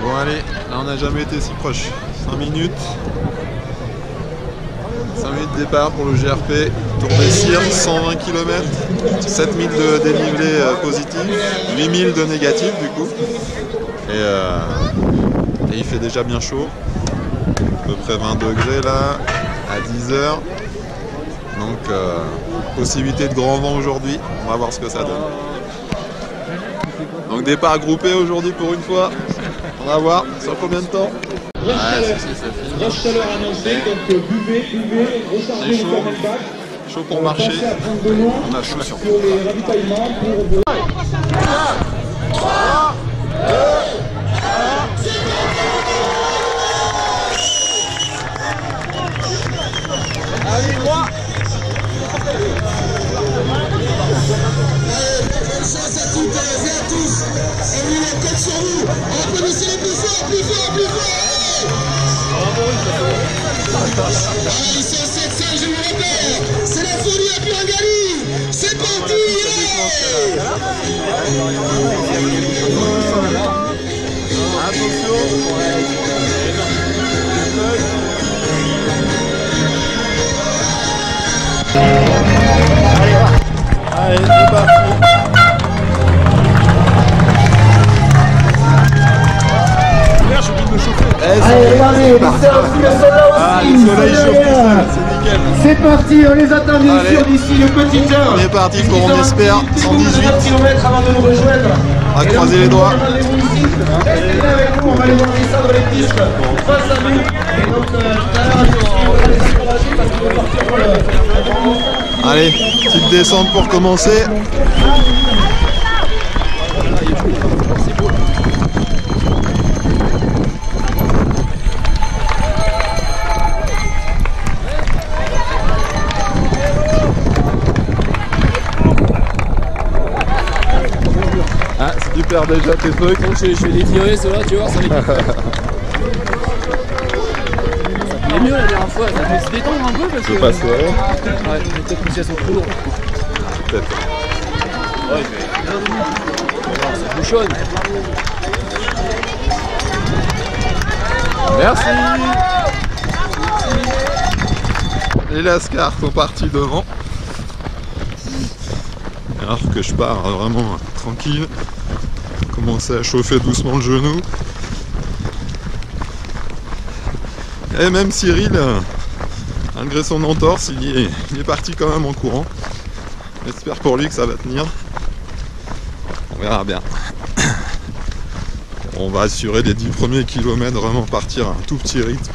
Bon allez, là on n'a jamais été si proche. 5 minutes. 5 minutes de départ pour le GRP. Tour des Cires, 120 km. 7000 de dénivelé positif. 8000 de négatif du coup. Et il fait déjà bien chaud. À peu près 20 degrés là, à 10 h. Donc possibilité de grand vent aujourd'hui. On va voir ce que ça donne. Donc départ groupé aujourd'hui pour une fois. On va voir sur combien de temps. Grosse chaleur annoncée, donc buvez, rechargez le thermostat. Chaud pour marcher. On a chaud sur pour les ravitaillements, pour vos... Allez, moi. Bonne chance à toutes et à tous. Et oui, on compte sur vous. Applaudissez plus fort, plus fort, plus fort. Ils sont 700, je vous rappelle. C'est la folie à Pirangali. C'est parti. Allez, c'est parti. J'ai oublié de me chauffer. Allez, regardez, les services sont là aussi. Le soleil chauffe, c'est nickel. C'est parti, on les attend bien sûr d'ici une petite heure. On est parti pour, on espère, 118 km avant de nous rejoindre. On va croiser les doigts. Restez avec nous, on va aller voir descendre les pistes face à nous. Et donc, tout à l'heure, on va laisser pour la suite parce qu'on va partir pour le... Allez, petite descente pour commencer. Ah, si tu perds déjà tes trucs. Donc je vais les tirer, ceux-là, tu vois, ça les Ça mieux la dernière fois, ça peut se détendre un peu parce que... Je passe, ouais. Ouais, mais peut-être que elles sont trop lourdes. Peut-être. Ouais, mais... ça bouchonne. Merci. Les Lascars sont partis devant. Alors que je pars vraiment tranquille. Commencer à chauffer doucement le genou. Et même Cyril, malgré son entorse, il est parti quand même en courant. J'espère pour lui que ça va tenir. On verra bien. On va assurer les 10 premiers kilomètres, vraiment partir à un tout petit rythme.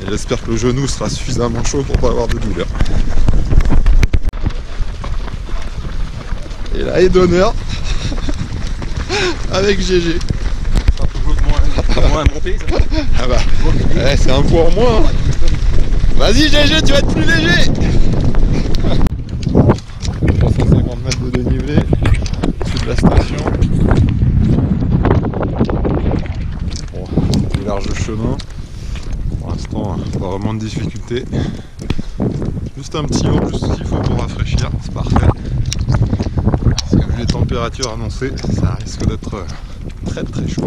Et j'espère que le genou sera suffisamment chaud pour pas avoir de douleur. Et là, et d'honneur avec GG. Moins à monter, ça. Ah bah, ouais, c'est un poids en moins. Vas-y GG, tu vas être plus léger. 350 mètres de dénivelé, au-dessus de la station. Bon, du large chemin. Pour l'instant, pas vraiment de difficulté. Juste un petit haut, juste ce qu'il faut pour rafraîchir, c'est parfait. Parce que vu les températures annoncées, ça risque d'être très très chaud.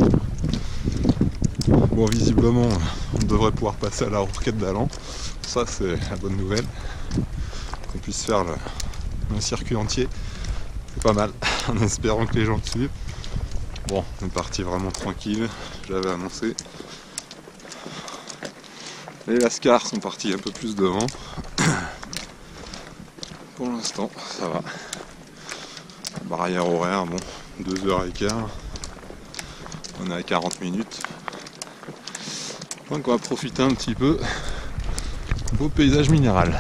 Bon, visiblement, on devrait pouvoir passer à la roquette d'Allan. Ça, c'est la bonne nouvelle. Qu'on puisse faire le circuit entier. C'est pas mal, en espérant que les gens te suivent. Bon, on est parti vraiment tranquille, je l'avais annoncé. Les Lascars sont partis un peu plus devant. Pour l'instant, ça va. Barrière horaire, bon, 2h15. On est à 40 minutes. Donc on va profiter un petit peu. Beau paysage minéral.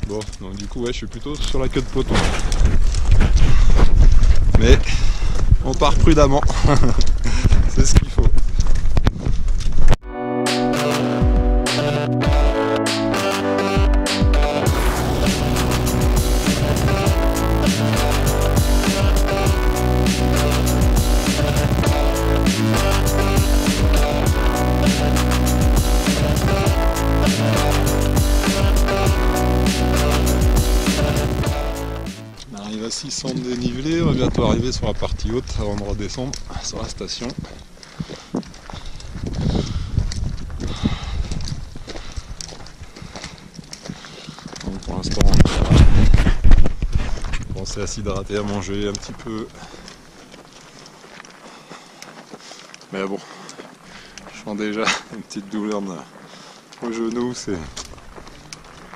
Bon, donc du coup ouais, je suis plutôt sur la queue de peloton. Mais on part prudemment. C'est ce qu'il faut. il a 600 de dénivelé, on va bientôt arriver sur la partie haute avant de redescendre sur la station. Donc pour l'instant on va penser à s'hydrater, à manger un petit peu. Mais bon, je sens déjà une petite douleur au genou, c'est...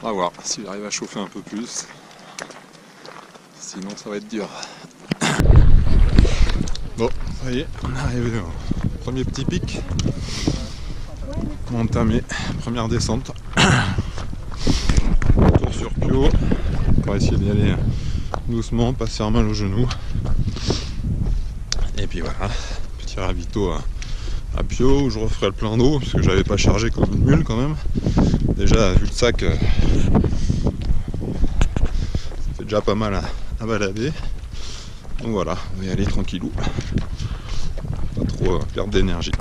On va voir si j'arrive à chauffer un peu plus. Sinon ça va être dur. Bon, ça y est, on est arrivé au premier petit pic. On a entamé première descente. Tour sur Pio. On va essayer d'y aller doucement, pas se faire mal au genou. Et puis voilà, petit ravito à Pio où je referai le plein d'eau puisque j'avais pas chargé comme une mule quand même. Déjà vu le sac, ça fait déjà pas mal à balader. Donc voilà, on va y aller tranquillou. Pas trop perdre d'énergie.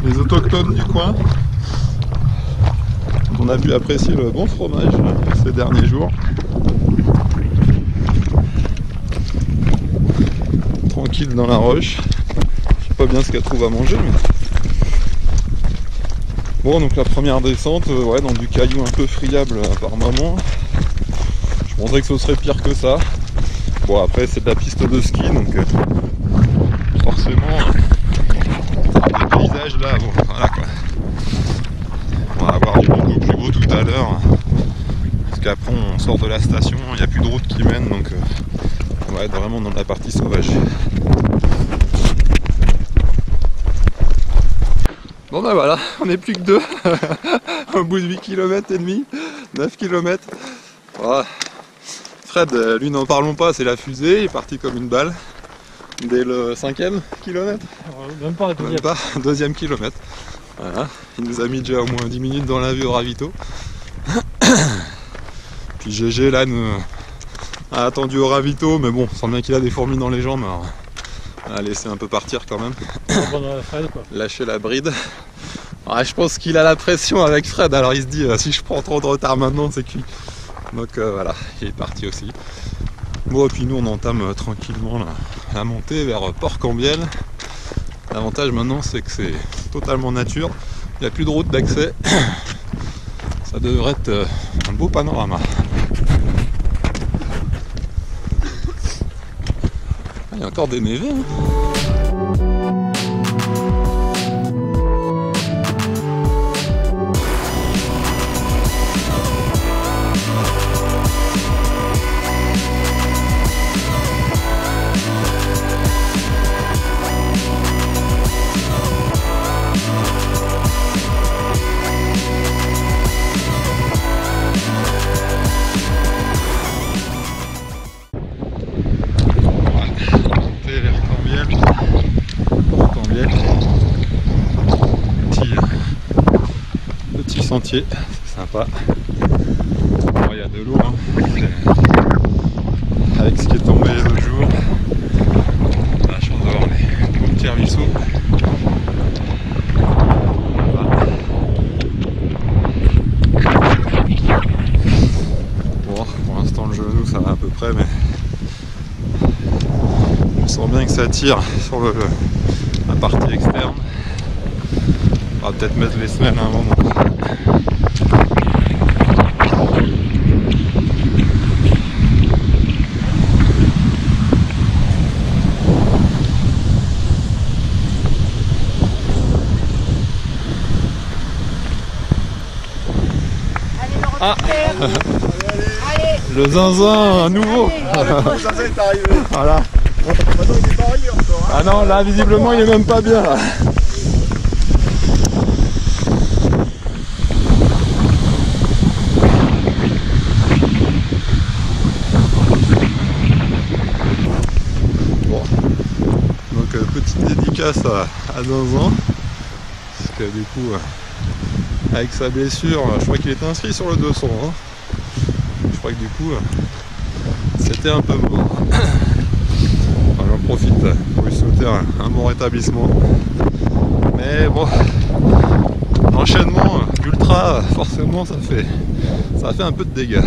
Les autochtones du coin, on a pu apprécier le bon fromage ces derniers jours. Tranquille dans la roche. Je sais pas bien ce qu'elle trouve à manger, mais bon, donc la première descente, ouais, dans du caillou un peu friable par moment. Je pensais que ce serait pire que ça. Bon, après c'est de la piste de ski, donc forcément les paysages là, bon, voilà quoi. On va avoir du beaucoup plus beau tout à l'heure, parce qu'après on sort de la station, il n'y a plus de route qui mène, donc on va être vraiment dans la partie sauvage. Bon ben voilà, on n'est plus que deux au bout de 8 km et demi, 9 km. Voilà. Fred, lui n'en parlons pas, c'est la fusée, il est parti comme une balle dès le 5e kilomètre. Même pas, deuxième kilomètre. Voilà, il nous a mis déjà au moins 10 minutes dans la vue au ravito. Puis GG là a attendu au ravito, mais bon, sans bien qu'il a des fourmis dans les jambes, alors, on a laissé un peu partir quand même. Lâcher la bride. Ouais, je pense qu'il a la pression avec Fred, alors il se dit si je prends trop de retard maintenant c'est cuit. Donc voilà, il est parti aussi. Bon, et puis nous on entame tranquillement la montée vers Port-Cambiel. L'avantage maintenant c'est que c'est totalement nature, il n'y a plus de route d'accès. Ça devrait être un beau panorama. Il y a encore des névés. Petit sentier, c'est sympa. Bon, il y a de l'eau, hein. Avec ce qui est tombé les autres jours. On a la chance d'avoir les petits ruisseaux. Bon, pour l'instant le genou ça va à peu près, mais on sent bien que ça tire sur la partie externe. On va peut-être mettre les semelles à un moment. Ah, le zinzin à nouveau. Le zinzin est arrivé. Voilà. Maintenant il est pas arrivé encore. Hein. Ah non, là visiblement il est même pas bien. Là. Lucas à 2 ans. Parce que du coup, avec sa blessure, je crois qu'il était inscrit sur le 200. Hein. Je crois que du coup, c'était un peu mort. Enfin, j'en profite pour lui souhaiter un bon rétablissement. Mais bon, l'enchaînement ultra, forcément, ça fait un peu de dégâts.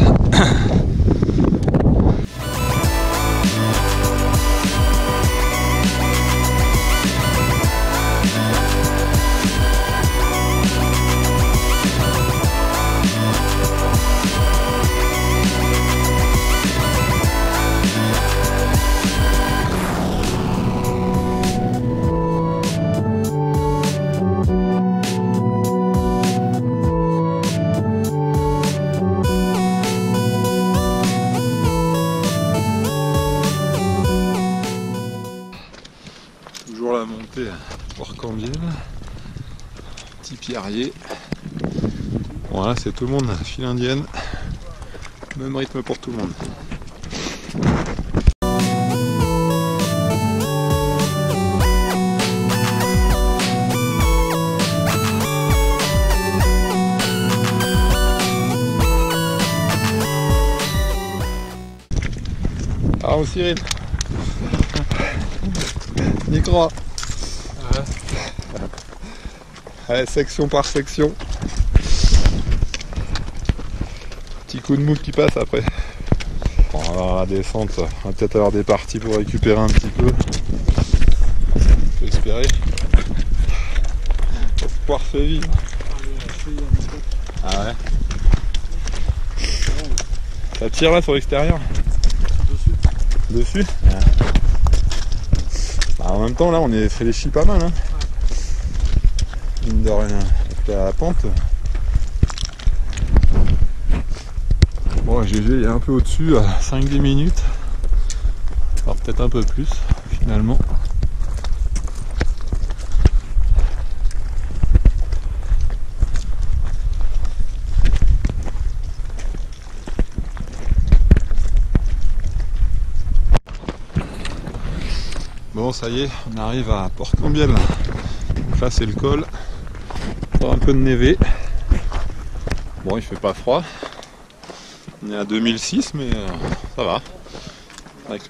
Toujours la montée à Port-Cambiel, petit pierrier. Voilà, c'est tout le monde, file indienne, même rythme pour tout le monde. Ah, on Cyril. Y crois. Ouais. Allez, section par section. Petit coup de mou qui passe après. Bon, alors la descente, on va peut-être avoir des parties pour récupérer un petit peu. On peut espérer. L'espoir fait vivre. Ah ouais. Ça tire là sur l'extérieur. Dessus. Ouais. Bah, en même temps là on est fait les chis pas mal hein. Mine de rien, avec la pente. Bon GG il est un peu au-dessus à 5-10 minutes. Alors peut-être un peu plus finalement. Bon ça y est, on arrive à Port-Cambiel. Donc là c'est le col. Un peu de névé. Bon il fait pas froid. On est à 2006 mais ça va. Avec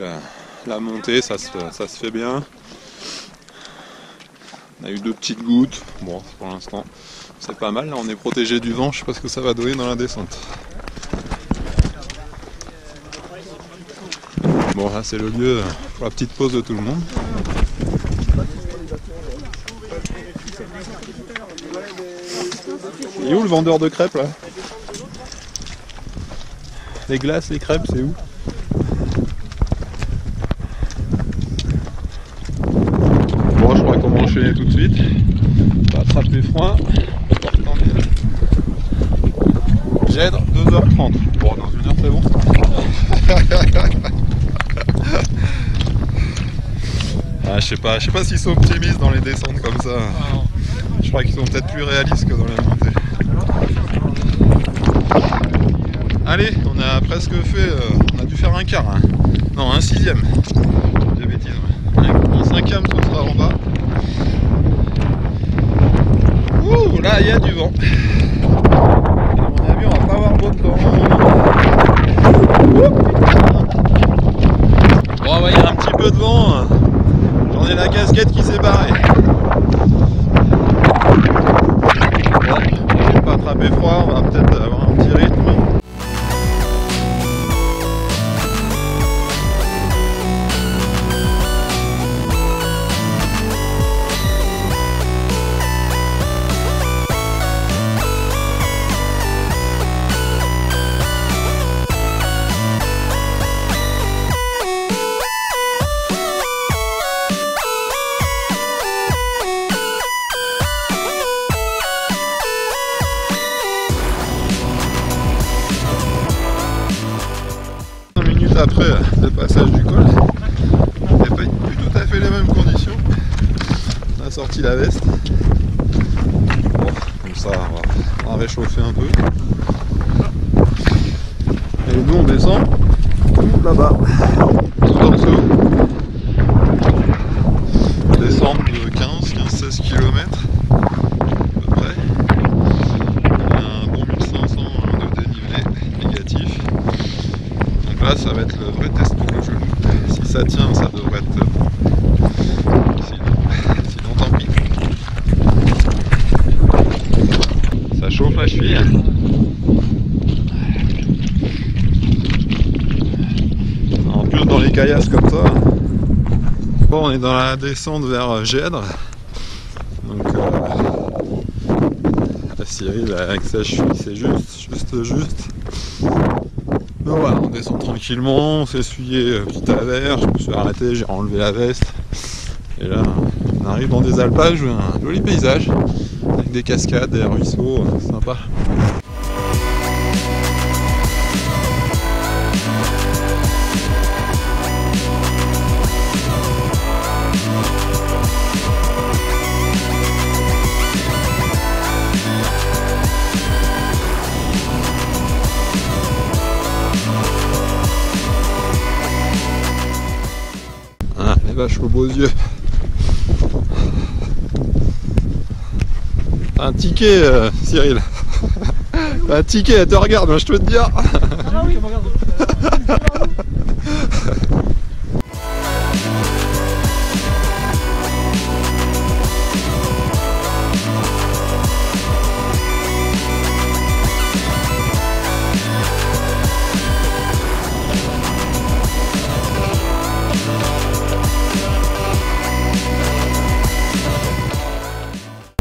la montée ça se fait bien. On a eu 2 petites gouttes. Bon pour l'instant c'est pas mal. Là on est protégé du vent, je sais pas ce que ça va donner dans la descente. Bon là c'est le lieu pour la petite pause de tout le monde. Il est où le vendeur de crêpes là? Les glaces, les crêpes, c'est où? Bon je crois qu'on va enchaîner tout de suite. On va attraper froid. Gèdre 2h30. Bon dans 1 heure c'est bon. Ah, je sais pas s'ils sont optimistes dans les descentes comme ça. Je crois qu'ils sont peut-être plus réalistes que dans les montées. Allez, on a presque fait, on a dû faire un quart. Hein. Non, un 6e. J'ai bêtise. Ouais. Un 5e, ce sera en bas. Ouh, là, il y a du vent. À mon avis, on va pas avoir beau temps. Bon, il y a un petit peu de vent. J'en ai la casquette qui s'est barrée. Bon, on va pas attraper froid, on va peut-être avoir un petit rythme. Après le passage du col, on n'a pas eu tout à fait les mêmes conditions. On a sorti la veste. Bon, comme ça on va réchauffer un peu. Et nous on descend là-bas. Tout en dessous. Descendre de ça va être le vrai test pour le genou. Si ça tient, ça devrait être bon. Sinon tant pis. Ça chauffe la cheville. En plus dans les caillasses comme ça. Bon, on est dans la descente vers Gèdre. Donc Cyril avec sa cheville c'est juste. Donc voilà, on descend tranquillement, on s'est essuyé petit à verre, je me suis arrêté, j'ai enlevé la veste. Et là, on arrive dans des alpages, un joli paysage, avec des cascades, des ruisseaux, sympa. Ah, les vaches aux beaux yeux. Un ticket, Cyril. Un ticket, elle te regarde, moi je peux te dire. Ah oui, regarde.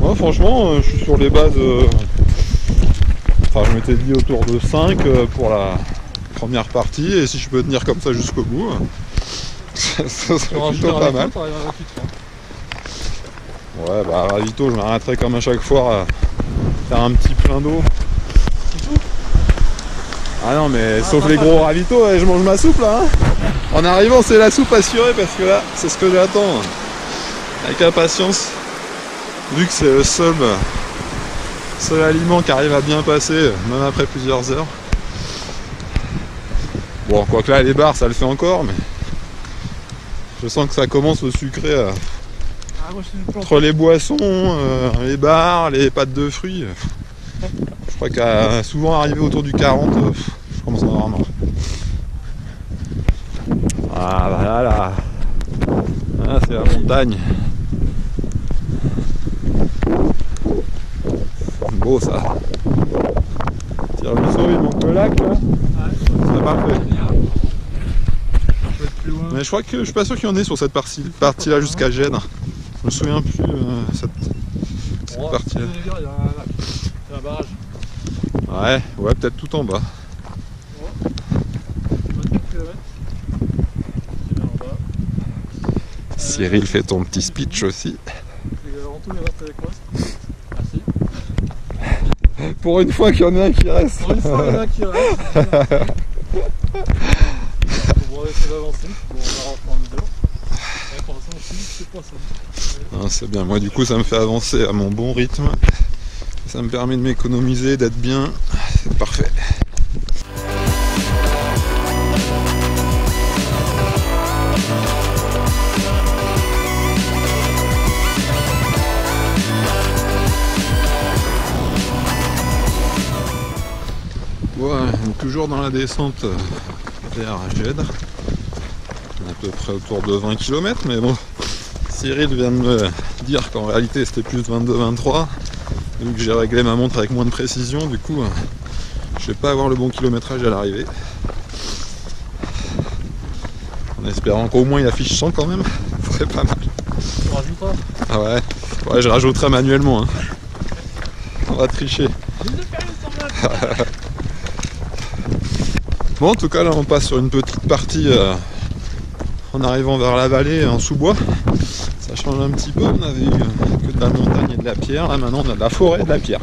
Moi franchement, je suis sur les bases. Enfin, je m'étais dit autour de 5 pour la première partie, et si je peux tenir comme ça jusqu'au bout, ça serait plutôt pas mal. Ouais, bah ravito, je m'arrêterai comme à chaque fois à faire un petit plein d'eau. Ah non, mais sauf les gros ravitaux, je mange ma soupe là. Hein. En arrivant, c'est la soupe assurée parce que là, c'est ce que j'attends. Avec impatience, vu que c'est le seul aliment qui arrive à bien passer, même après plusieurs heures. Bon, quoique là, les bars, ça le fait encore, mais je sens que ça commence au sucré. Entre les boissons, les bars, les pâtes de fruits, je crois qu'à souvent arriver autour du 40, je commence à en avoir marre. Ah bah là, ah, c'est la montagne. C'est beau ça. Tire le saut, il manque le lac là. Ouais. C'est parfait. Mais je crois que je suis pas sûr qu'il y en ait sur cette partie là jusqu'à Gênes. Je me souviens plus cette partie là. Il y a un barrage. Ouais, peut-être tout en bas. Cyril fait ton petit speech aussi. Pour une fois qu'il y en a un qui reste. Pour une fois, il y en a un qui reste. On va essayer d'avancer. Bon, on va rentrer en vidéo. Pour l'instant, c'est pas ça. C'est bien, moi du coup ça me fait avancer à mon bon rythme. Ça me permet de m'économiser, d'être bien. C'est parfait. Ouais, donc toujours dans la descente vers Gèdre. À peu près autour de 20 km, mais bon, Cyril vient de me dire qu'en réalité c'était plus 22-23. Donc j'ai réglé ma montre avec moins de précision, du coup je vais pas avoir le bon kilométrage à l'arrivée. En espérant qu'au moins il affiche 100 quand même, ce serait pas mal. Tu rajouteras? Ah ouais, je rajouterai manuellement. Hein. On va tricher. Bon, en tout cas là on passe sur une petite partie en arrivant vers la vallée en sous-bois. Ça change un petit peu, on avait eu que de la montagne et de la pierre, là maintenant on a de la forêt et de la pierre.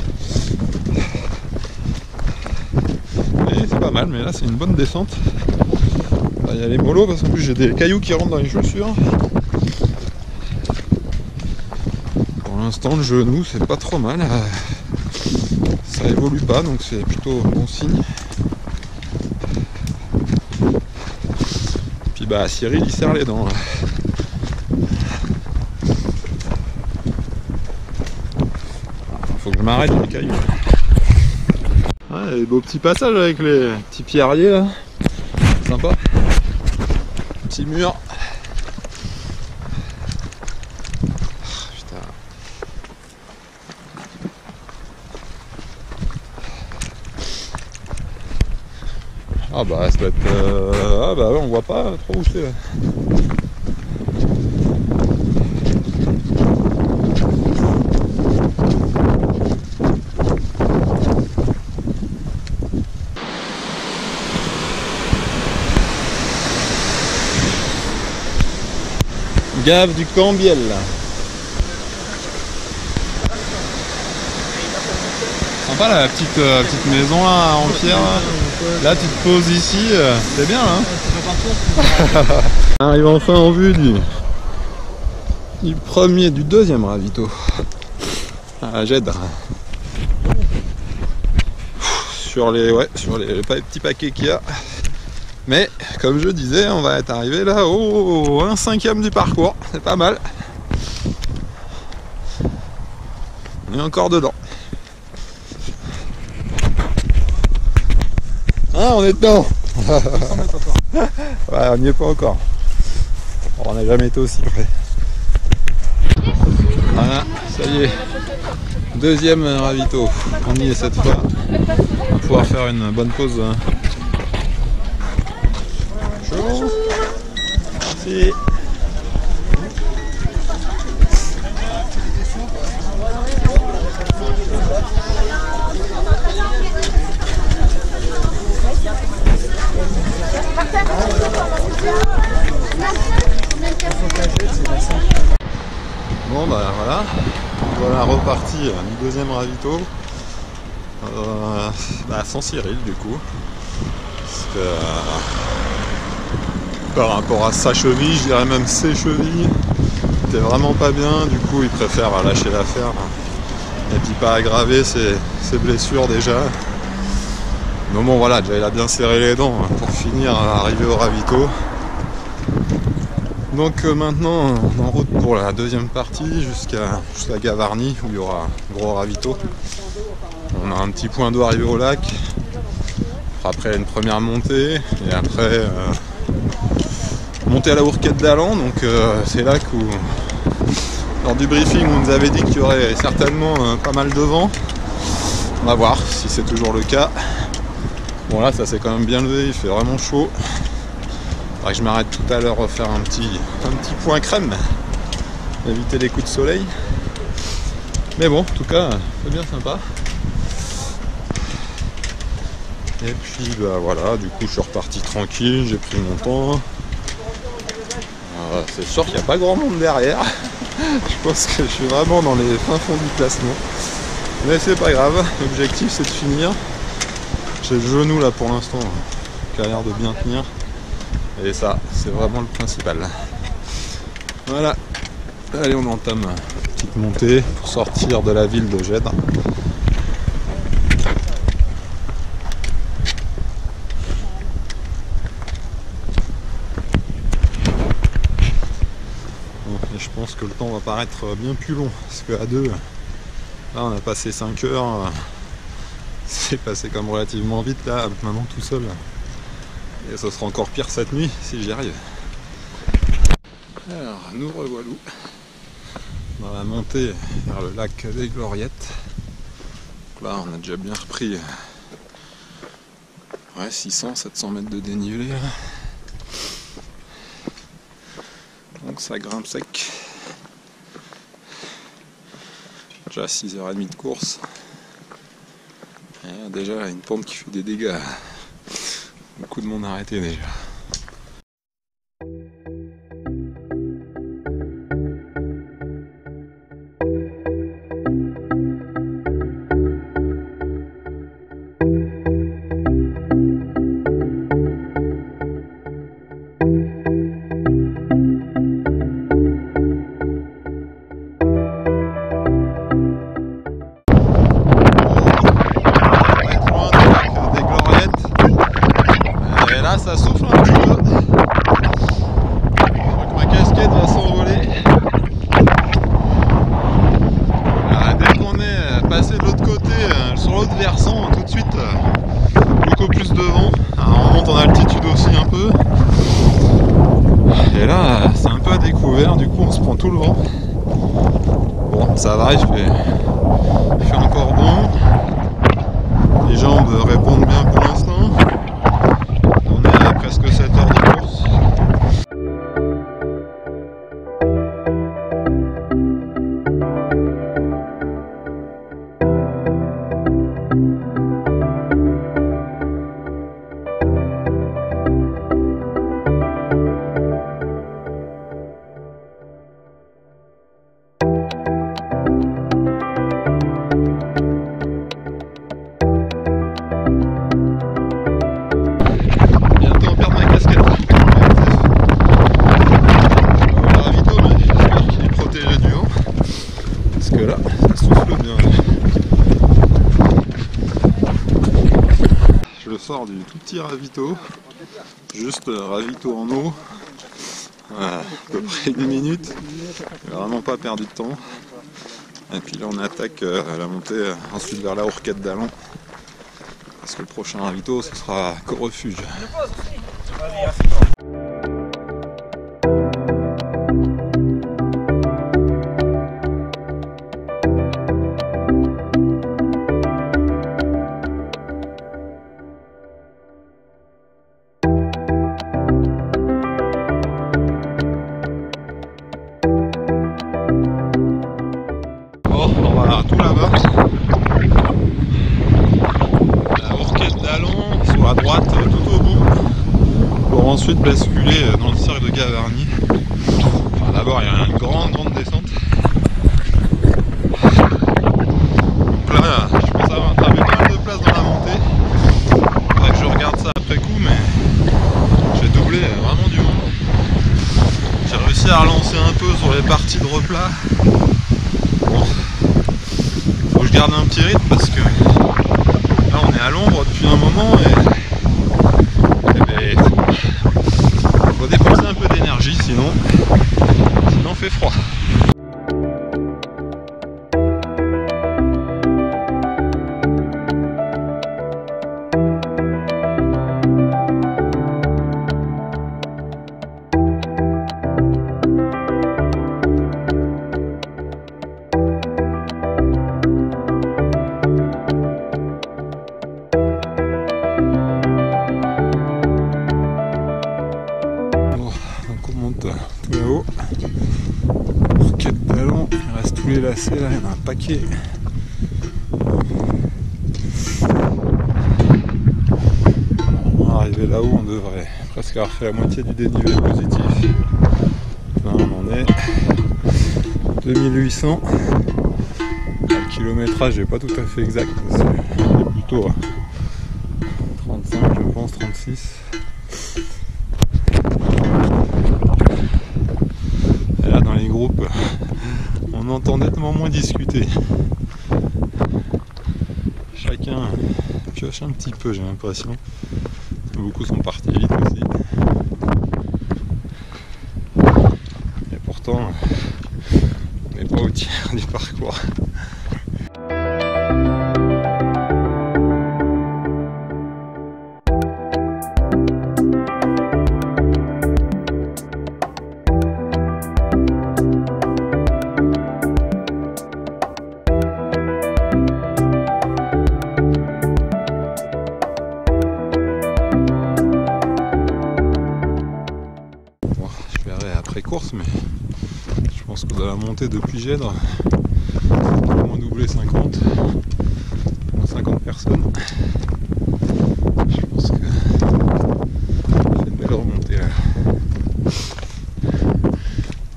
Et c'est pas mal, mais là c'est une bonne descente. Là il y a les molos parce qu'en plus j'ai des cailloux qui rentrent dans les chaussures. Pour l'instant le genou c'est pas trop mal. Ça évolue pas donc c'est plutôt bon signe. Puis bah Cyril il serre les dents là. Faut que je m'arrête les cailloux. Ouais, des beaux petits passages avec les petits pierriers là. sympa. Petit mur. Putain. Ah bah ça doit être... Ah bah ouais, on voit pas trop où c'est là. Gave du Cambiel. Sympa la petite maison là en pierre. Là tu te poses ici, c'est bien hein. On arrive enfin en vue du deuxième ravito à Gèdre. Sur les petits paquets qu'il y a. Mais comme je disais, on va être arrivé là au 1/5 du parcours, c'est pas mal. On est encore dedans. Ah, on est dedans. Ouais, on n'y est pas encore. On n'a jamais été aussi près. Voilà, ça y est. Deuxième ravito. On y est cette fois. On va pouvoir faire une bonne pause. Chaud. Merci. Bon bah voilà reparti du deuxième ravito sans Cyril du coup, parce que par rapport à sa cheville, je dirais même ses chevilles, c'était vraiment pas bien, du coup il préfère lâcher l'affaire et puis pas aggraver ses blessures déjà. Mais bon voilà, déjà il a bien serré les dents pour finir à arriver au ravito. Donc maintenant on est en route pour la deuxième partie jusqu'à Gavarnie où il y aura un gros ravito. On a un petit point d'eau arrivé au lac, après une première montée et après monter à la Hourquette d'Allan. Donc c'est là où lors du briefing on nous avait dit qu'il y aurait certainement pas mal de vent. On va voir si c'est toujours le cas. Bon là ça s'est quand même bien levé, il fait vraiment chaud. Faudrait que je m'arrête tout à l'heure refaire un petit point crème, éviter les coups de soleil. Mais bon, en tout cas, c'est bien sympa. Et puis bah voilà, du coup je suis reparti tranquille, j'ai pris mon temps. C'est sûr qu'il n'y a pas grand monde derrière. Je pense que je suis vraiment dans les fins fonds du classement. Mais c'est pas grave, l'objectif c'est de finir. J'ai le genou là pour l'instant qui a l'air de bien tenir. Et ça, c'est vraiment le principal. Voilà. Allez, on entame une petite montée pour sortir de la ville de Gèdre. Bon, et je pense que le temps va paraître bien plus long. Parce qu'à deux, là on a passé 5 heures. C'est passé comme relativement vite là, maintenant tout seul. Et ça sera encore pire cette nuit si j'y arrive. Alors nous revoilà dans la montée vers le lac des Gloriettes. Donc là on a déjà bien repris 600-700 mètres de dénivelé. Donc ça grimpe sec. Déjà 6h30 de course. Et déjà une pente qui fait des dégâts. Beaucoup de monde arrêté déjà. Ça souffle un ouvert, du coup on se prend tout le vent. Bon, ça va, il fait encore bon. Les jambes répondent bien pour l'instant. On est à presque 7 heures de course. Du tout petit ravito, juste ravito en eau, à peu près 1 minute, vraiment pas perdu de temps. Et puis là on attaque à la montée ensuite vers la Hourquette d'Allon, parce que le prochain ravito ce sera Corps-Refuge. Tout là-bas, la Hourquette d'Allon sur la droite tout au bout, pour ensuite basculer dans le cercle de Gavarnie. Enfin, d'abord il y a une grande descente, donc là je pense avoir attrapé pas mal de place dans la montée. Il faudrait que je regarde ça après coup, mais j'ai doublé vraiment du monde. J'ai réussi à relancer un peu sur les parties de replat. Bon. Je garde un petit rythme parce que là on est à l'ombre depuis un moment et faut dépenser un peu d'énergie sinon il fait froid. Tout là-haut, Hourquette d'Allon, il reste tous les lacets là, il y en a un paquet. On va arriver là-haut, on devrait presque avoir fait la moitié du dénivelé positif. Là on en est 2800. Le kilométrage n'est pas tout à fait exact, c'est plutôt 35 je pense, 36. Dans les groupes, on entend nettement moins discuter. Chacun pioche un petit peu, j'ai l'impression. Beaucoup sont partis vite aussi. Et pourtant, on n'est pas au tiers du parcours. Course, mais je pense que dans la montée depuis Gèdre, on a au moins doublé 50 personnes. Je pense que c'est une belle remontée là.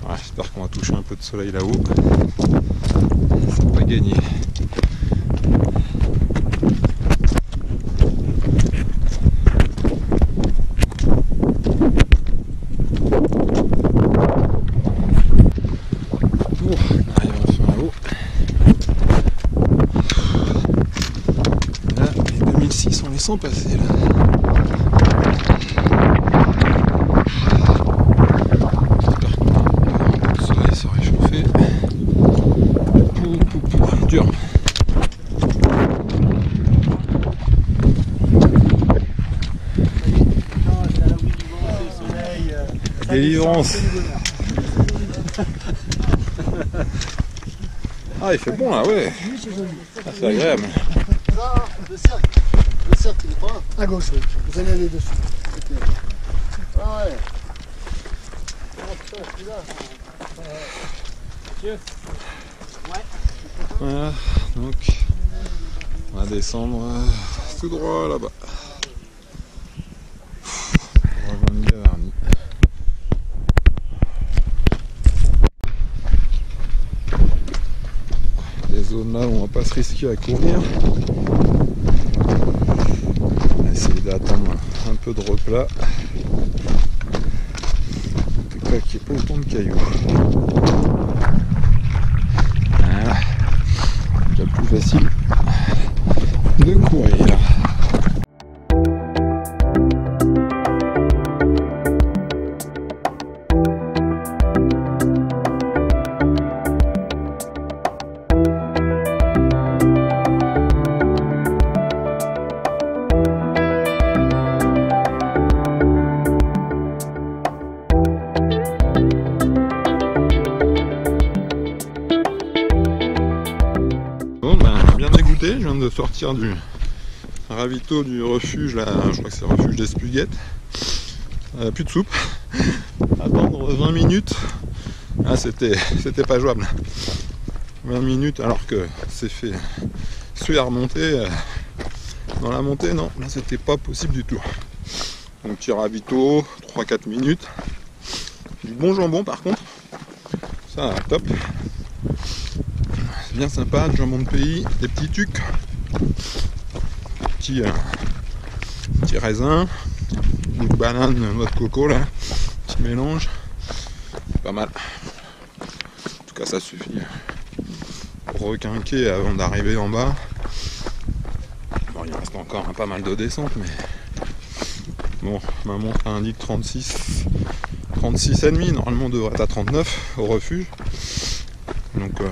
Ouais, j'espère qu'on va toucher un peu de soleil là-haut. C'est pas gagné. On les sent passer là. J'espère que le soleil sera réchauffé. Dur. Délivrance. Ah, il fait bon là, ouais. Ah, c'est agréable. Là, le cercle, il est pas à gauche, oui. Vous allez aller dessus. Ah ouais. Ah putain, celui-là. Voilà, donc on va descendre tout droit là-bas. On va rejoindre Gavarnie. Des zones là où on va pas se risquer à courir. On va essayer d'attendre un peu de replat. En tout cas qu'il n'y ait pas autant de cailloux. Voilà. C'est plus facile de courir. Bon ben bien dégoûté, je viens de sortir du ravito du refuge là, je crois que c'est le refuge d'Espuguettes. Plus de soupe. Attendre 20 minutes. Ah c'était pas jouable. 20 minutes alors que c'est fait suer à remonter. Dans la montée non, là c'était pas possible du tout. Donc petit ravito, 3-4 minutes. Du bon jambon par contre. Ça top. Bien sympa, du jambon de pays, des petits tucs, petits raisins, goût de banane, noix de coco là, petit mélange, pas mal. En tout cas ça suffit pour requinquer avant d'arriver en bas. Bon il reste encore pas mal de descente mais bon ma montre indique 36,5, normalement on devrait être à 39 au refuge. Donc ouais,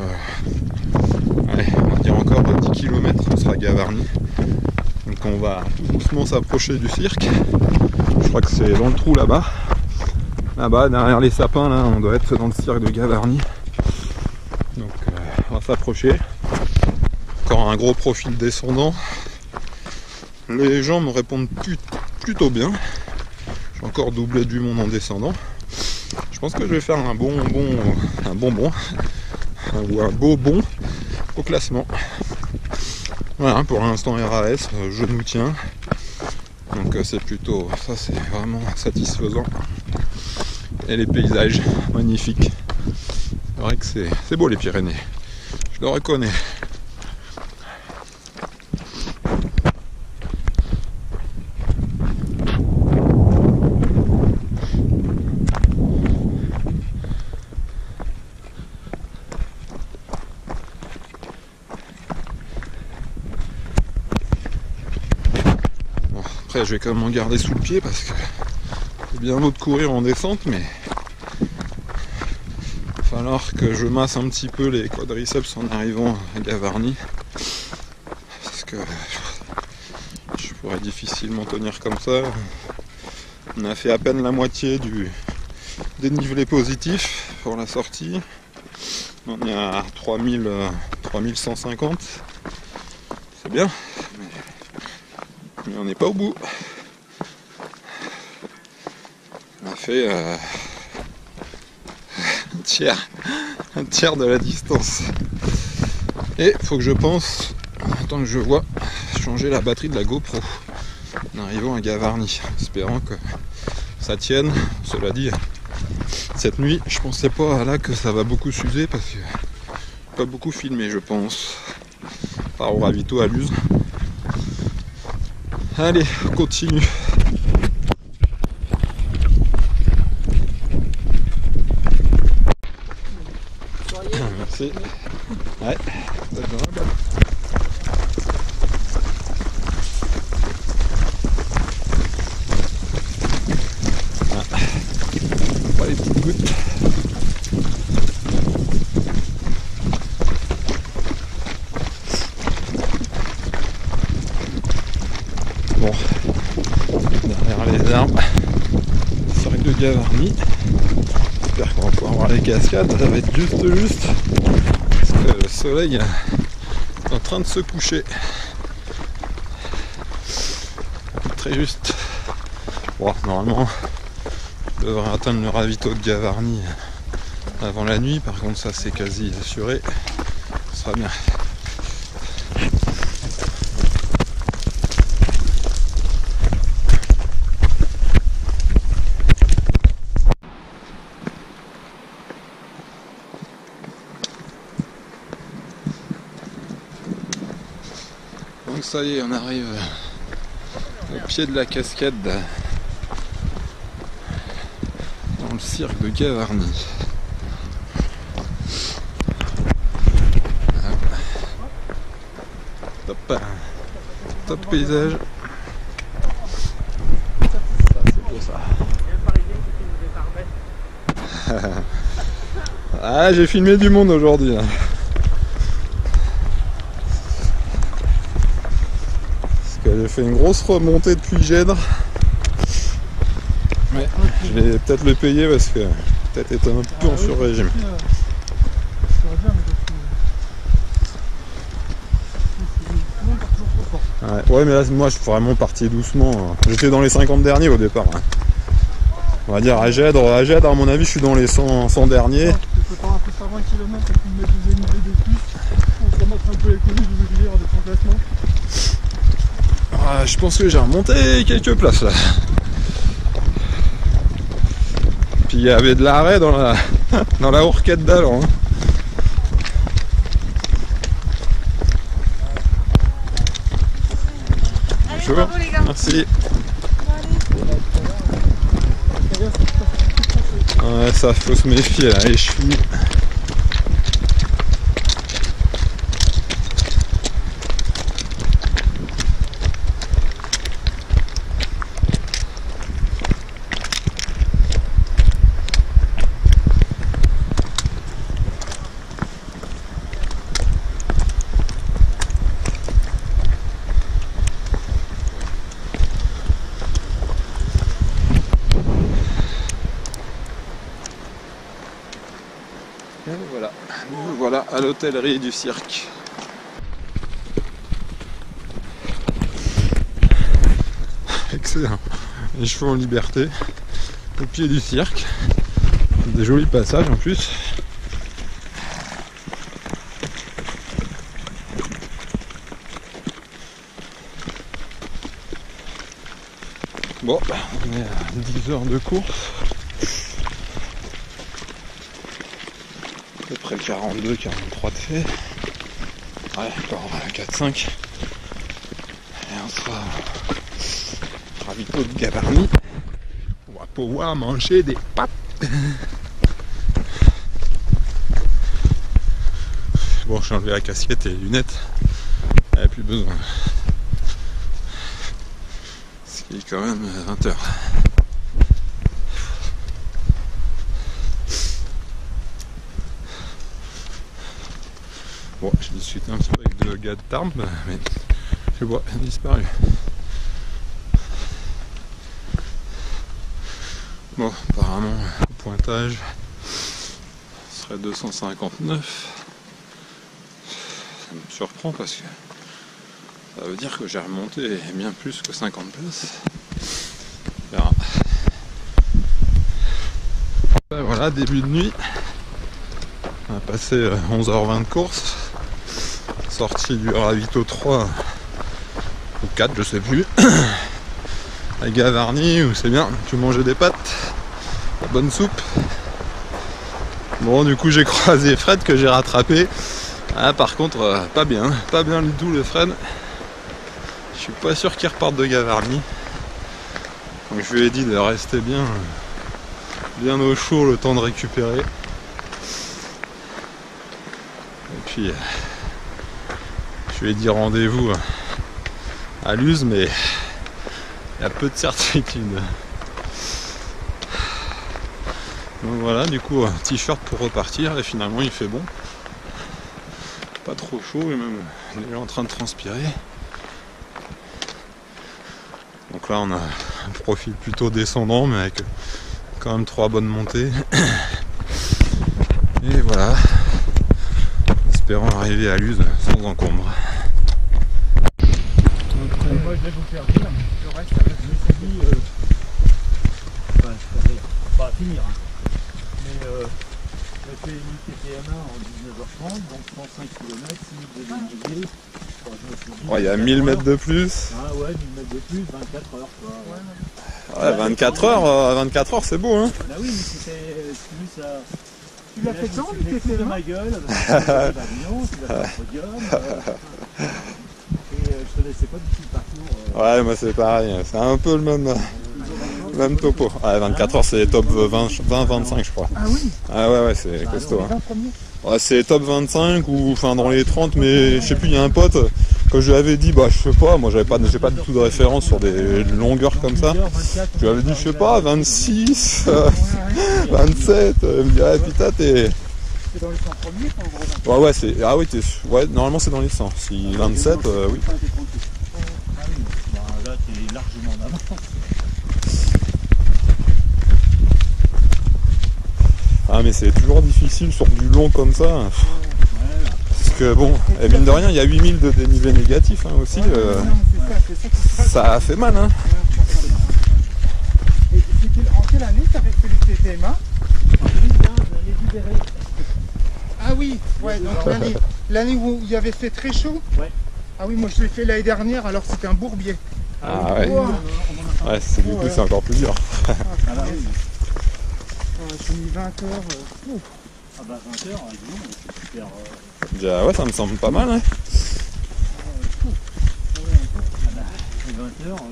on va dire encore 10 km, on sera à Gavarnie. Donc on va tout doucement s'approcher du cirque. Je crois que c'est dans le trou là-bas. Là-bas, derrière les sapins, là, on doit être dans le cirque de Gavarnie. Donc on va s'approcher. Encore un gros profil descendant. Les gens me répondent plutôt bien. J'ai encore doublé du monde en descendant. Je pense que je vais faire un bonbon ou un beau bond au classement. Voilà, pour l'instant RAS, je nous tiens. Donc c'est plutôt, ça c'est vraiment satisfaisant. Et les paysages magnifiques. C'est vrai que c'est beau les Pyrénées. Je le reconnais. Après je vais quand même en garder sous le pied parce que c'est bien beau de courir en descente mais il va falloir que je masse un petit peu les quadriceps en arrivant à Gavarnie parce que je pourrais difficilement tenir comme ça. On a fait à peine la moitié du dénivelé positif pour la sortie. On est à 3150. C'est bien. Mais on n'est pas au bout. On a fait un tiers de la distance. Et il faut que je pense, attends que je vois, changer la batterie de la GoPro en arrivant à Gavarnie, espérant que ça tienne. Cela dit, cette nuit, je pensais pas là que ça va beaucoup s'user parce que pas beaucoup filmé, je pense. Par au ravito à l'use. Allez, on continue. Merci. Ouais, ça te va. On prend les petites gouttes. Bon, derrière les arbres, cirque de Gavarnie. J'espère qu'on va pouvoir voir les cascades, ça va être juste. Parce Le soleil est en train de se coucher. Très juste. Bon, normalement, je devrais atteindre le ravito de Gavarnie avant la nuit. Par contre, ça c'est quasi assuré. Ce sera bien. Donc ça y est, on arrive au pied de la cascade dans le cirque de Gavarnie. Top, top paysage. Ça c'est beau ça. Ah, j'ai filmé du monde aujourd'hui. J'ai fait une grosse remontée depuis Gèdre. Mais je vais peut-être le payer parce que peut-être être un peu en sur-régime. Ouais, mais là moi je suis vraiment parti doucement. J'étais dans les 50 derniers au départ. On va dire à Gèdre, à mon avis je suis dans les 100 derniers. Tu peux faire un peu par 20 km avec une mètre de dénivelé de plus. On se remettre un peu les coulisses du délire de son classement. Ah, je pense que j'ai remonté quelques places là. Puis il y avait de l'arrêt dans la dans la hourquette d'allant. Bonjour, merci. Ouais, ça faut se méfier là, les chevilles. Et voilà, nous voilà à l'hôtellerie du cirque. Excellent. Les chevaux en liberté, au pied du cirque. Des jolis passages en plus. Bon, on est à 10 heures de course. À peu près 42, 43 de fait. Ouais, encore 4-5. Et on sera ravito de Gavarnie. On va pouvoir manger des pâtes. Bon, j'ai enlevé la casquette et les lunettes. Il n'y avait plus besoin. Il est quand même 20h. Bon, j'ai discuté un petit peu avec le gars de Tarbes, mais je vois, il a disparu. Bon, apparemment, le pointage serait 259. Ça me surprend parce que ça veut dire que j'ai remonté bien plus que 50 places. On verra. Ben voilà, début de nuit. On a passé 11h20 de course. Sortie du ravito 3 ou 4, je sais plus. À Gavarnie, où c'est bien, tu mangeais des pâtes, la bonne soupe. Bon, du coup j'ai croisé Fred que j'ai rattrapé. Ah, par contre, pas bien du tout le Fred. Je suis pas sûr qu'il reparte de Gavarnie. Donc je lui ai dit de rester bien au chaud le temps de récupérer. Et puis je lui ai dit rendez-vous à Luz, mais il y a peu de certitude. Donc voilà, du coup t-shirt pour repartir et finalement il fait bon. Pas trop chaud et même déjà en train de transpirer. Donc là on a un profil plutôt descendant mais avec quand même 3 bonnes montées. Et voilà. espérant arriver à Luz sans encombre. Moi je vais vous faire dire, le reste ça va se finir. Pas finir, hein. Mais j'ai fait une TTM1 en 19h30, donc 105 km, 6 000 de dénivelé. Il y a 1000 mètres de plus. Ah ouais, 1000 mètres de plus, 24 heures quoi. Ouais, 24 heures c'est beau hein. Bah oui, mais c'était plus à... Tu l'as fait quand, tu l'as fait de ma gueule, tu l'as fait l'avion, tu l'as fait le podium. Et je te laissais pas du tout le parcours. Ouais, moi c'est pareil, c'est un peu le même topo. Ouais, 24 heures c'est top 20-25 je crois. Ah oui. Ah ouais, c'est costaud. Les 20 premiers. Ouais, c'est top 25 ou enfin dans les 30, mais je sais plus, il y a un pote, quand je lui avais dit, bah je sais pas, moi j'ai pas du tout de référence sur des longueurs comme ça. Je lui avais dit, je sais pas, 26, 27, il me dit, ah putain t'es... C'est dans les 100 premiers quoi, en gros. Ouais, c'est... Ah oui, ouais, normalement c'est dans les 100. Si 27, oui. Ah oui, bah, là t'es largement en avance. Ah mais c'est toujours difficile sur du long comme ça. Parce que bon, et mine de rien, il y a 8000 de dénivelé négatif hein, aussi. Ça a fait mal hein. Et c'était en quelle année tu avais fait le TTM1? En 2015, l'année libérée. Ah oui, ouais, donc l'année où il y avait fait très chaud. Ouais. Ah oui, moi je l'ai fait l'année dernière, alors c'était un bourbier. Ah ouais. Wow. Ouais, c'est du coup c'est encore plus dur. Ah bah oui. J'ai mis 20 heures. Ah bah 20 heures, disons, c'est super... Déjà, ouais, ça me semble pas mal hein. 20 heures...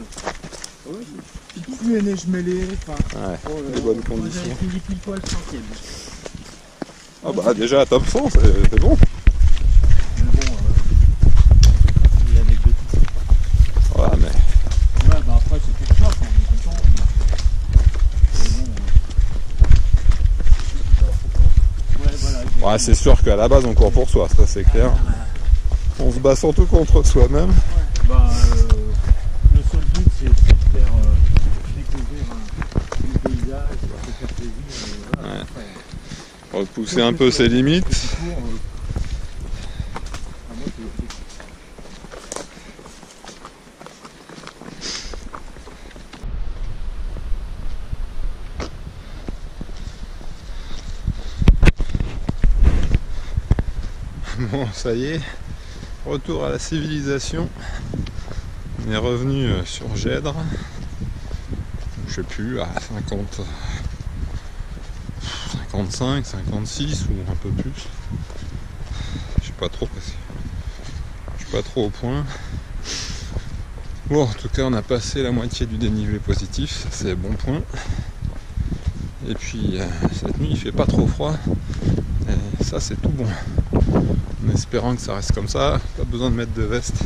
Plus les neiges mêlées, enfin... Ouais, des bonnes Moi conditions. j'avais fini pile poil 100e. Ah bah déjà top 100, c'est bon. Mais bon, il y a anecdotique. Ouais, mais... Ouais, bah après c'est tout ça, on est content. Mais bon... Ouais, voilà. Ouais, c'est sûr qu'à la base on court pour soi, ça c'est clair. On se bat surtout contre soi-même. Bah, le seul but c'est de faire découvrir un paysage, de faire plaisir. Et voilà. Ouais. Après, Repousser un peu ses limites. petit tour, moi, c'est- Bon, ça y est, retour à la civilisation. On est revenu sur Gèdre. Je sais plus, à 50, 55, 56 ou un peu plus. Je sais pas trop parce que je suis pas trop au point. Bon, en tout cas, on a passé la moitié du dénivelé positif, ça c'est bon point. Et puis cette nuit, il fait pas trop froid. Et ça, c'est tout bon. En espérant que ça reste comme ça, pas besoin de mettre de veste.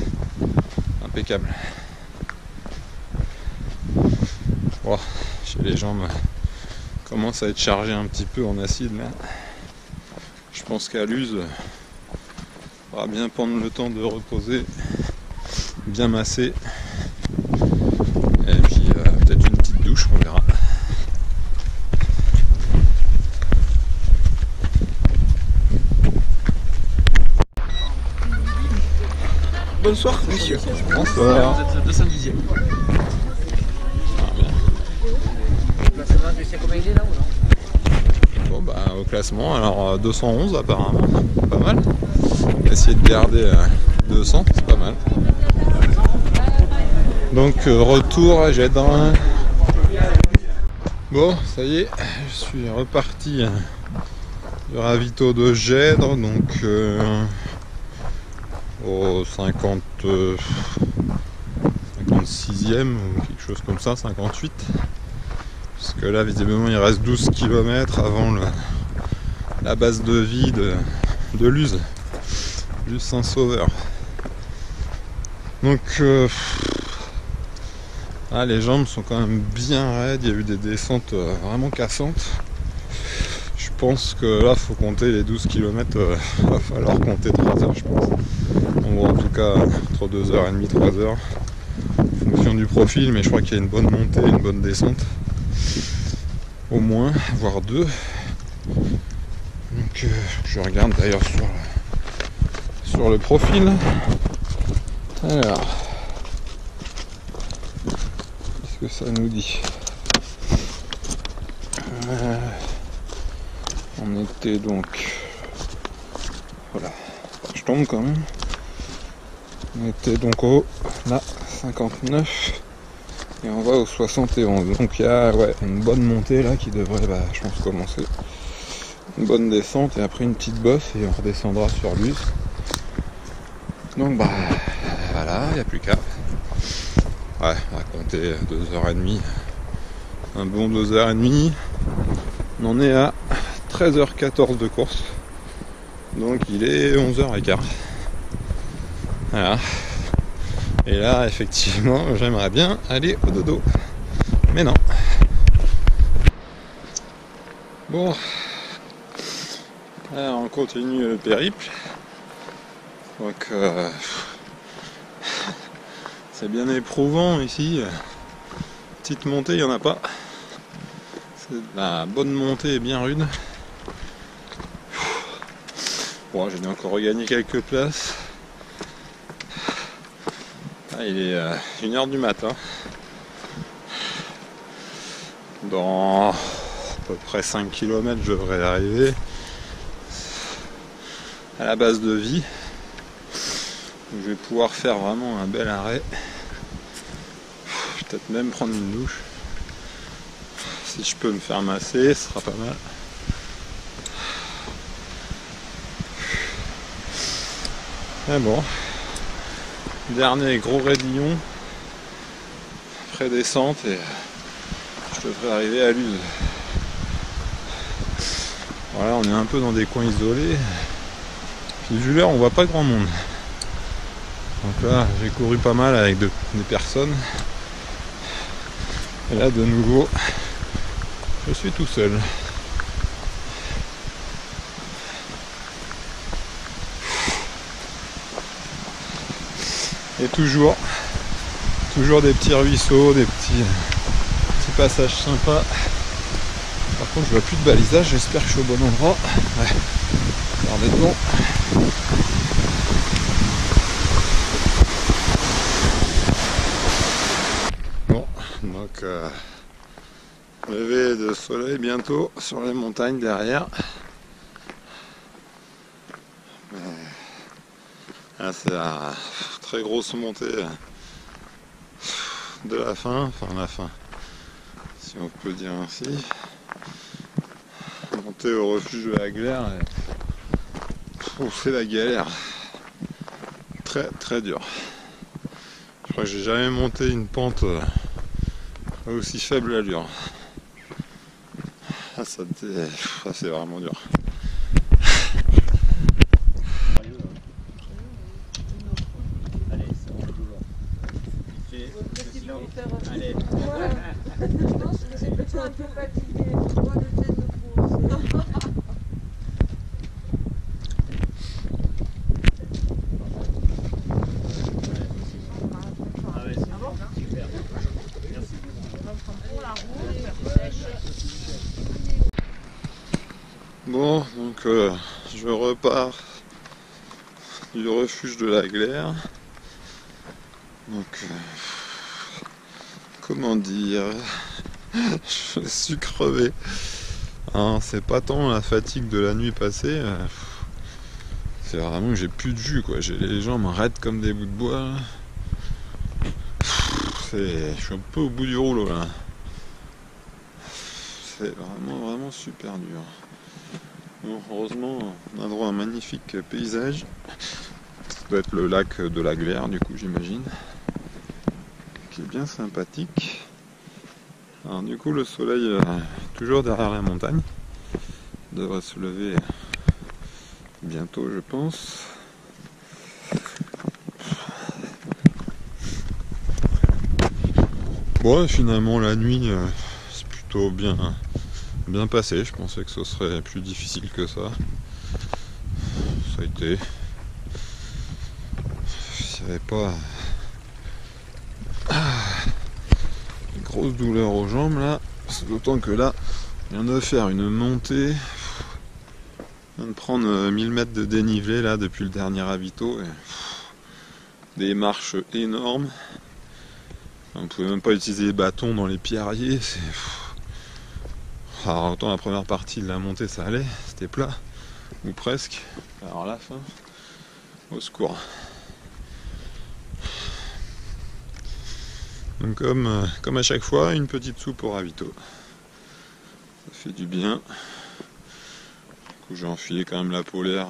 Impeccable. Bon, les jambes commencent à être chargées un petit peu en acide là. Je pense qu'à Luz, on va bien prendre le temps de reposer, bien masser. Et puis peut-être une petite douche, on verra. Bonsoir, messieurs. Bonsoir. Vous êtes 210e. Bon bah au classement, alors 211 apparemment, pas mal. Essayer de garder 200, c'est pas mal. Donc retour à Gèdre. Bon, ça y est, je suis reparti du ravito de Gèdre, donc au 56e ou quelque chose comme ça, 58. Parce que là visiblement il reste 12 km avant la base de vie de Luz Saint-Sauveur. Donc les jambes sont quand même bien raides, il y a eu des descentes vraiment cassantes. Je pense que là faut compter les 12 km, va falloir compter 3 heures je pense. En tout cas entre 2h30 et 3h en fonction du profil, mais je crois qu'il y a une bonne montée, une bonne descente au moins, voire 2. Donc je regarde d'ailleurs sur le profil. Alors, qu'est-ce que ça nous dit? On était donc, voilà, je tombe quand même. On était donc au là 59 et on va au 71. Donc il y a une bonne montée là qui devrait, je pense, commencer. Une bonne descente et après une petite bosse et on redescendra sur l'Uz. Donc voilà, il n'y a plus qu'à. Ouais, on va compter 2h30. Un bon 2h30. On en est à 13h14 de course. Donc il est 11h15. Voilà. Et là, effectivement, j'aimerais bien aller au dodo. Mais non. Bon. Alors, on continue le périple. Donc, c'est bien éprouvant ici. Petite montée, il n'y en a pas. C'est la bonne montée, bien rude. Bon, j'ai encore regagné quelques places. Ah, il est 1h du matin. Dans à peu près 5 km, je devrais arriver à la base de Vie. Je vais pouvoir faire vraiment un bel arrêt. Peut-être même prendre une douche. Si je peux me faire masser, ce sera pas mal. Mais bon, dernier gros raidillon, après descente et je devrais arriver à l'Uz. Voilà, on est un peu dans des coins isolés. Puis vu l'heure, on voit pas grand monde. Donc là, j'ai couru pas mal avec des personnes. Et là, de nouveau, je suis tout seul. Et toujours des petits ruisseaux, des petits passages sympas. Par contre, je vois plus de balisage, j'espère que je suis au bon endroit. Ouais, ça a l'air d'être bon. Bon, donc lever de soleil bientôt sur les montagnes derrière. Là, c'est la très grosse montée de la fin, si on peut dire ainsi. Monter au refuge de la Glaire, c'est la galère. Très très dur. Je crois que j'ai jamais monté une pente à aussi faible allure. Ça c'est vraiment dur. Allez. Je pense que c'est plutôt un peu fatigué. Tu vois le tête de course. Bon, donc je repars du refuge de la Glaire. Donc, comment dire, je suis crevé. Hein, c'est pas tant la fatigue de la nuit passée, c'est vraiment que j'ai plus de jus, quoi. J'ai les jambes raides comme des bouts de bois. Je suis un peu au bout du rouleau là. C'est vraiment super dur. Bon, heureusement, on a droit à un magnifique paysage. Ça doit être le lac de la Glaire, du coup, j'imagine. Qui est bien sympathique. Alors, du coup, le soleil toujours derrière la montagne. Il devrait se lever bientôt, je pense. Bon, finalement, la nuit, c'est plutôt bien passé. Je pensais que ce serait plus difficile que ça. Ça a été. Il n'y avait pas une grosse douleur aux jambes là. C'est d'autant que là, je viens de faire une montée Je viens de prendre 1000 mètres de dénivelé là depuis le dernier ravito. Et... des marches énormes. On ne pouvait même pas utiliser les bâtons dans les pierriers. Alors autant la première partie de la montée ça allait, c'était plat, ou presque. Alors la fin, au secours. Donc comme à chaque fois, une petite soupe au ravito. Ça fait du bien. Du coup j'ai enfilé quand même la polaire.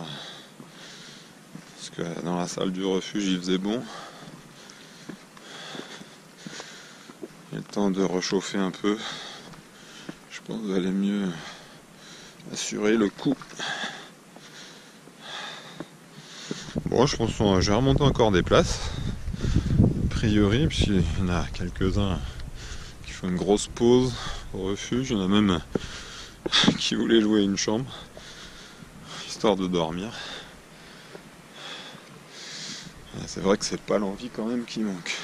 Parce que dans la salle du refuge il faisait bon. Il y a le temps de réchauffer un peu. Je pense que vous allez mieux assurer le coup. Bon, je pense que je vais remonter encore des places. A priori, puisqu'il y en a quelques-uns qui font une grosse pause au refuge. Il y en a même qui voulaient louer une chambre, histoire de dormir. C'est vrai que c'est pas l'envie quand même qui manque.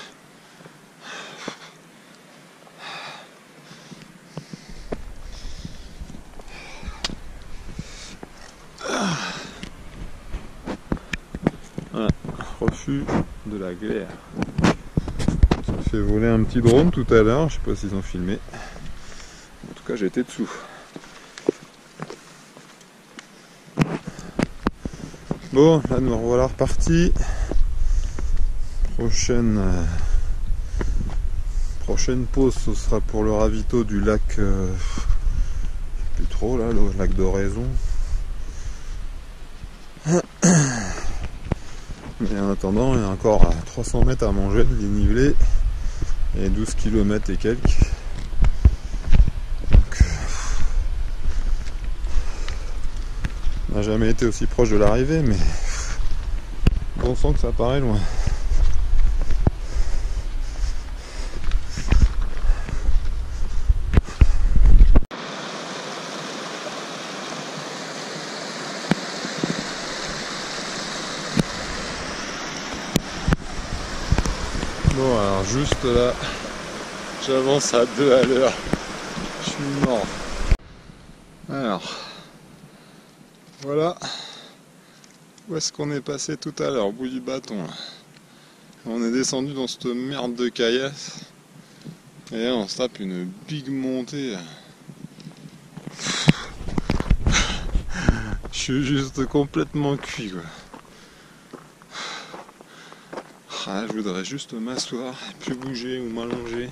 Voilà, refuge de la glaire. Ça fait voler un petit drone tout à l'heure, je sais pas s'ils ont filmé. En tout cas j'étais dessous. Bon, là nous revoilà repartis. Prochaine pause, ce sera pour le ravito du lac, je sais plus trop là, le lac d'Oraison. Mais en attendant, il y a encore 300 mètres à manger de dénivelé et 12 km et quelques. Donc, on n'a jamais été aussi proche de l'arrivée, mais on sent que ça paraît loin. Bon alors juste là, j'avance à 2 à l'heure, je suis mort. Alors, voilà où est-ce qu'on est passé tout à l'heure, au bout du bâton là. On est descendu dans cette merde de caillasse, et là on se tape une big montée. Je suis juste complètement cuit quoi. Ah, je voudrais juste m'asseoir et plus bouger ou m'allonger.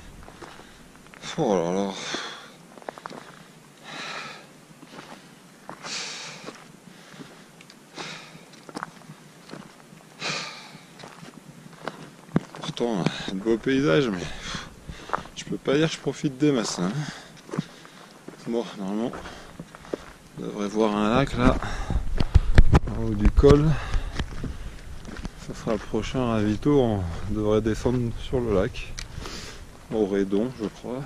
Oh là là. Pourtant, un beau paysage, mais je peux pas dire que je profite des masses. Hein. Bon, normalement, on devrait voir un lac là, en haut du col. Ça sera le prochain ravito, on devrait descendre sur le lac, au Redon je crois.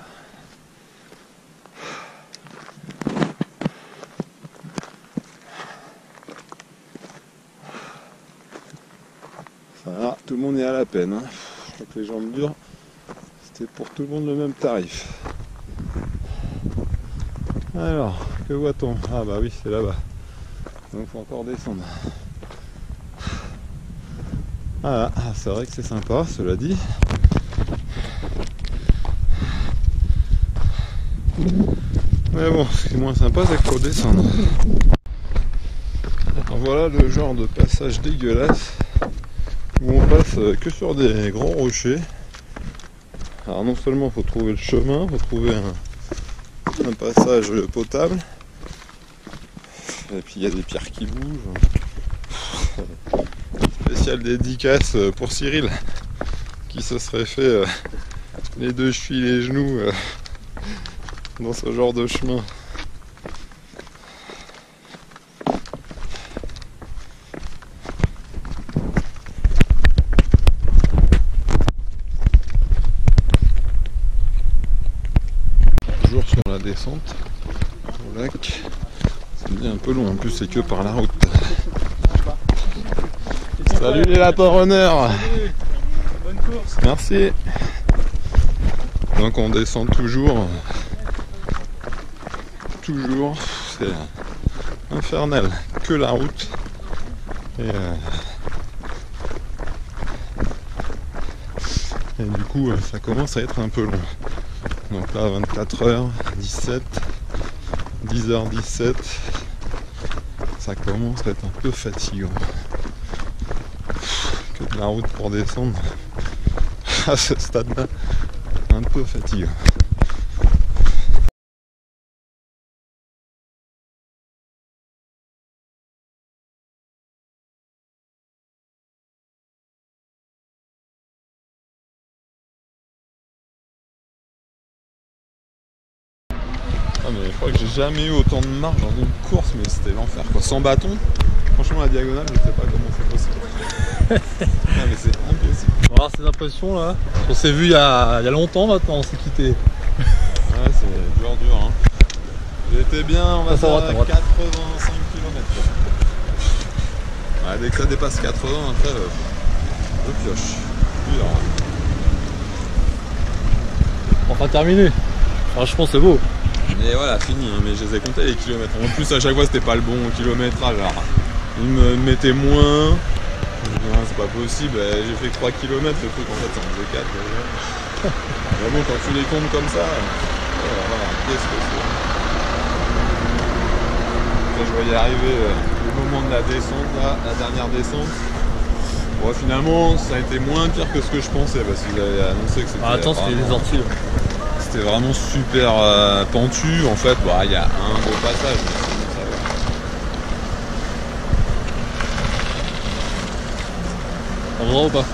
Ça va, tout le monde est à la peine. Hein. Je crois que les jambes dures, c'était pour tout le monde le même tarif. Alors, que voit-on? Ah bah oui, c'est là-bas. Donc faut encore descendre. Voilà, c'est vrai que c'est sympa, cela dit. Mais bon, ce qui est moins sympa, c'est qu'il faut descendre. Alors voilà le genre de passage dégueulasse où on passe que sur des grands rochers. Alors non seulement il faut trouver le chemin, il faut trouver un passage potable. Et puis il y a des pierres qui bougent. Spécial dédicace pour Cyril qui se serait fait les deux chevilles et les genoux dans ce genre de chemin. Toujours sur la descente au lac, c'est bien un peu long, en plus c'est que par la route. Salut les lapins runners. Bonne course. Merci. Donc on descend toujours. C'est infernal que la route. Et du coup, ça commence à être un peu long. Donc là, 24h17, 10h17, ça commence à être un peu fatigant. Que de la route pour descendre à ce stade-là, un peu fatigant. Ah mais je crois que j'ai jamais eu autant de marge dans une course, mais c'était l'enfer quoi. Sans bâton, franchement la diagonale, je sais pas comment c'est possible. Ah mais c'est impossible. On va avoir ces impressions là. On s'est vu il y a longtemps maintenant, on s'est quitté. Ouais c'est dur hein. J'étais bien, on va faire 85 km. Ouais, dès que ça dépasse 80, après je pioche. Dur. Enfin terminé. Franchement c'est beau. Mais voilà, fini, hein, mais je les ai comptés les kilomètres. En plus, à chaque fois, c'était pas le bon kilométrage. Alors, ils me mettaient moins. C'est pas possible, j'ai fait que 3 km, le truc en fait, ça en faisait 4 déjà. Vraiment, quand tu les comptes comme ça, voilà, qu'est-ce que c'est. Là, je voyais arriver le moment de la descente, là, la dernière descente. Bon, finalement, ça a été moins pire que ce que je pensais, parce qu'ils avaient annoncé que c'était. Ah, attends, c'était des orties. C'était vraiment super pentu, en fait, bah, y a un gros passage, mais sinon ça va. Endroit ou pas?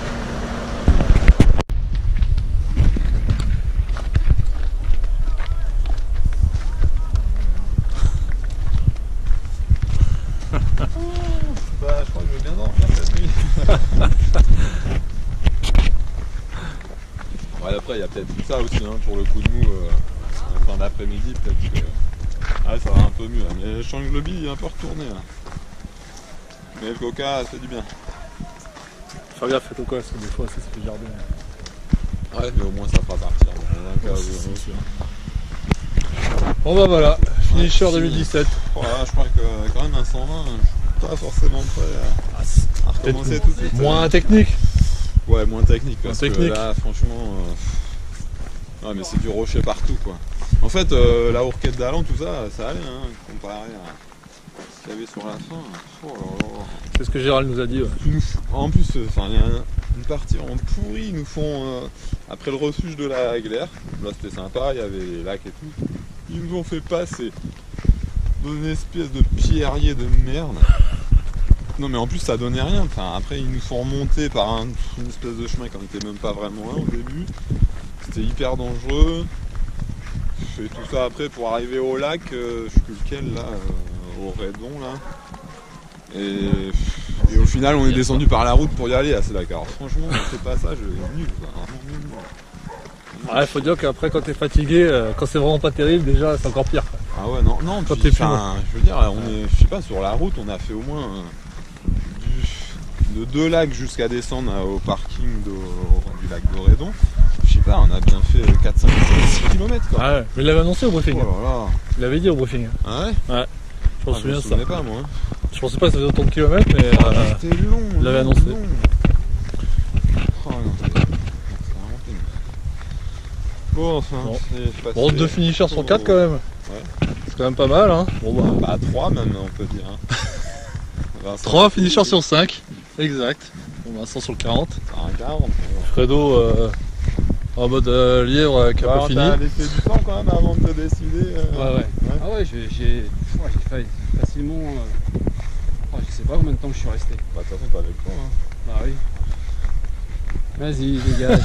Bah je crois que je vais bien dormir cette nuit. Ouais, après il y a peut-être tout ça aussi hein, pour le coup de mou en fin d'après-midi peut-être que ça va un peu mieux. Mais je sens que le bille est un peu retourné là. Mais le coca ça fait du bien. Faire gaffe au coca parce que des fois ça fait jardin. Ouais mais au moins ça fera partir. Bon bah voilà, finisher 2017. Voilà, je crois que quand même un 120, je suis pas forcément prêt à recommencer tout de suite. Moins technique. Ouais, moins technique parce que là franchement ouais mais c'est du rocher partout quoi. En fait la Hourquette d'Allan tout ça, ça allait hein, comparé à ce qu'il y avait sur la fin. Oh là là. C'est ce que Gérald nous a dit. Ouais. En plus, il y a une partie en pourri, ils nous font après le refuge de la glaire, là c'était sympa, il y avait les lacs et tout. Ils nous ont fait passer dans une espèce de pierrier de merde. Non mais en plus ça donnait rien, enfin, après ils nous font remonter par une espèce de chemin qu'on n'était même pas vraiment là au début. C'était hyper dangereux. Et tout ça après pour arriver au lac, je sais plus lequel là, au Redon là. Et au final on est descendu par la route pour y aller à ce lac. Alors franchement ce passage est nul, vraiment nul. Ouais, faut dire qu'après quand t'es fatigué, quand c'est vraiment pas terrible déjà c'est encore pire. Ah ouais non quand t'es plus je veux dire on est, je sais pas, sur la route on a fait au moins de 2 lacs jusqu'à descendre au parking du lac d'Oredon. Je sais pas, on a bien fait 4, 5, 6 km quoi. Ah ouais, mais il l'avait annoncé au briefing. Oh là là. Il l'avait dit au briefing. Ah ouais. Ouais. Je m'en souviens de ça. Pas moi. Je pensais pas que ça faisait autant de kilomètres mais c'était long. Il l'avait annoncé. Long. Oh non, c'est vraiment pénible. Bon enfin, c'est passé. Bon, 2 finishers sur 4 quand même. Ouais. C'est quand même pas mal hein. Bon bah 3 même on peut dire. Hein. 3 finishers sur 5. Exact. Bon Vincent sur le 40. Un 40. Fredo en mode lièvre qui a pas fini. T'as laissé du temps quand même avant de te décider. Ouais. Ah ouais, j'ai fait facilement. Je sais pas combien de temps que je suis resté. Bah de toute façon t'avais le temps hein. Bah oui. Vas-y, dégage.